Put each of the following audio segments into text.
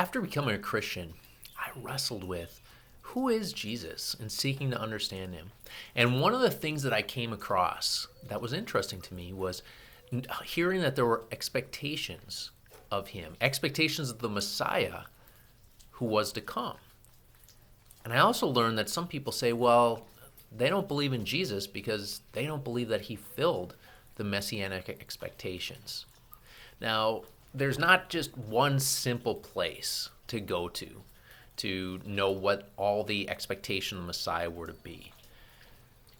After becoming a Christian, I wrestled with who is Jesus and seeking to understand him. And one of the things that I came across that was interesting to me was hearing that there were expectations of him, expectations of the Messiah who was to come. And I also learned that some people say, well, they don't believe in Jesus because they don't believe that he filled the messianic expectations. Now, there's not just one simple place to go to know what all the expectation of the Messiah were to be.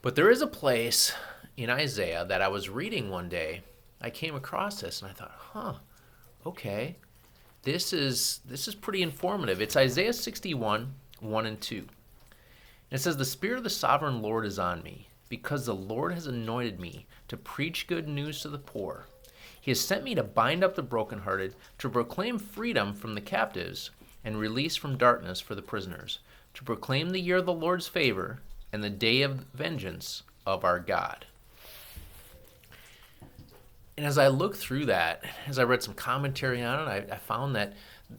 But there is a place in Isaiah that I was reading one day. I came across this and I thought, okay, this is pretty informative. It's Isaiah 61, 1 and 2. And it says, "The Spirit of the Sovereign Lord is on me, because the Lord has anointed me to preach good news to the poor. He has sent me to bind up the brokenhearted, to proclaim freedom from the captives, and release from darkness for the prisoners, to proclaim the year of the Lord's favor and the day of vengeance of our God." And as I looked through that, as I read some commentary on it, I found that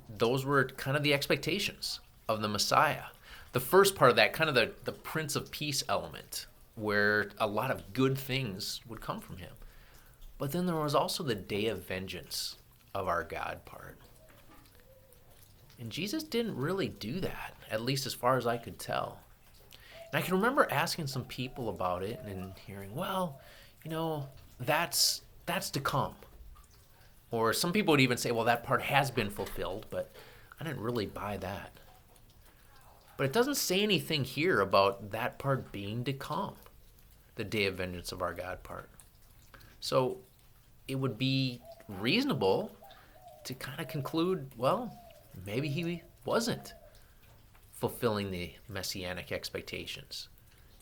those were kind of the expectations of the Messiah. The first part of that, kind of the Prince of Peace element, where a lot of good things would come from him. But then there was also the day of vengeance of our God part. And Jesus didn't really do that, at least as far as I could tell. And I can remember asking some people about it and hearing, well, that's to come. Or some people would even say, well, that part has been fulfilled, but I didn't really buy that. But it doesn't say anything here about that part being to come, the day of vengeance of our God part. So it would be reasonable to kind of conclude, well, maybe he wasn't fulfilling the messianic expectations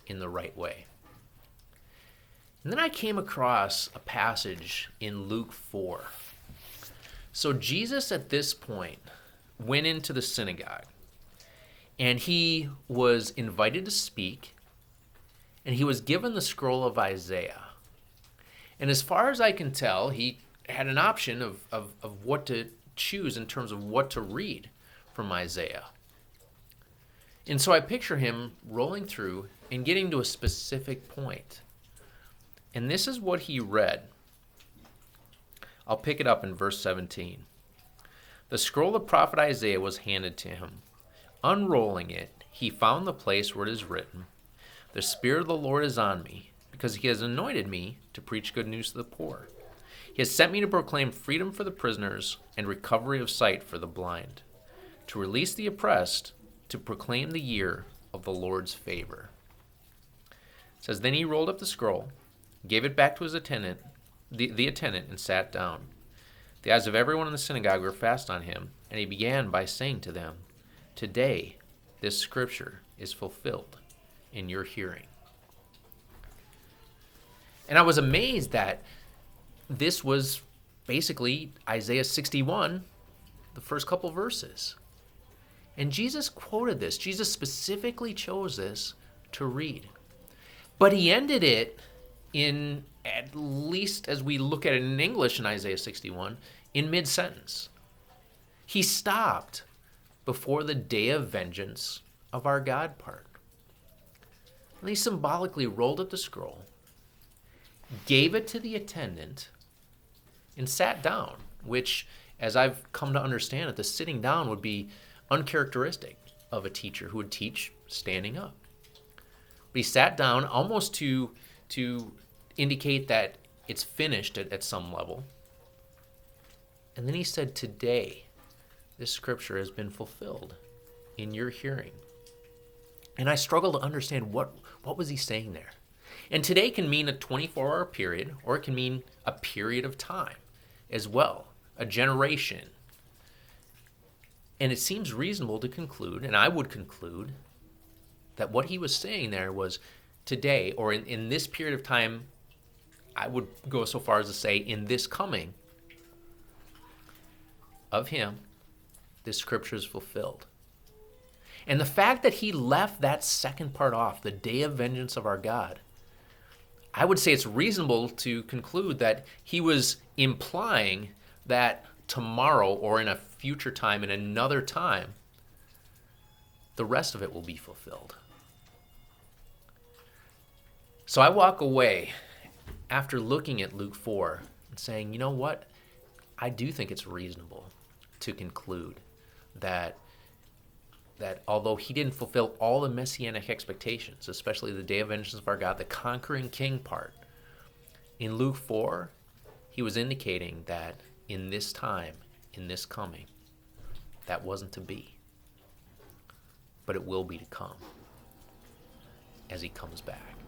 in the right way. And then I came across a passage in Luke 4. So Jesus at this point went into the synagogue, and he was invited to speak, and he was given the scroll of Isaiah. And as far as I can tell, he had an option of what to choose in terms of what to read from Isaiah. And so I picture him rolling through and getting to a specific point. And this is what he read. I'll pick it up in verse 17. "The scroll of prophet Isaiah was handed to him. Unrolling it, he found the place where it is written, 'The Spirit of the Lord is on me, because he has anointed me to preach good news to the poor. He has sent me to proclaim freedom for the prisoners and recovery of sight for the blind, to release the oppressed, to proclaim the year of the Lord's favor.'" It says, "Then he rolled up the scroll, gave it back to his attendant, the attendant, and sat down. The eyes of everyone in the synagogue were fast on him, and he began by saying to them, 'Today this scripture is fulfilled in your hearing.'" And I was amazed that this was basically Isaiah 61, the first couple verses. And Jesus quoted this. Jesus specifically chose this to read. But he ended it in, at least as we look at it in English in Isaiah 61, in mid-sentence. He stopped before the day of vengeance of our God part. And he symbolically rolled up the scroll, gave it to the attendant, and sat down, which, as I've come to understand it, the sitting down would be uncharacteristic of a teacher who would teach standing up. But he sat down almost to indicate that it's finished at some level. And then he said, "Today, this scripture has been fulfilled in your hearing." And I struggle to understand what was he saying there. And today can mean a 24-hour period, or it can mean a period of time as well, a generation. And it seems reasonable to conclude, and I would conclude, that what he was saying there was today, or in this period of time, I would go so far as to say in this coming of him, this scripture is fulfilled. And the fact that he left that second part off, the day of vengeance of our God, I would say it's reasonable to conclude that he was implying that tomorrow or in a future time, in another time, the rest of it will be fulfilled. So I walk away after looking at Luke 4 and saying, you know what? I do think it's reasonable to conclude that although he didn't fulfill all the messianic expectations, especially the day of vengeance of our God, the conquering king part, in Luke 4, he was indicating that in this time, in this coming, that wasn't to be. But it will be to come as he comes back.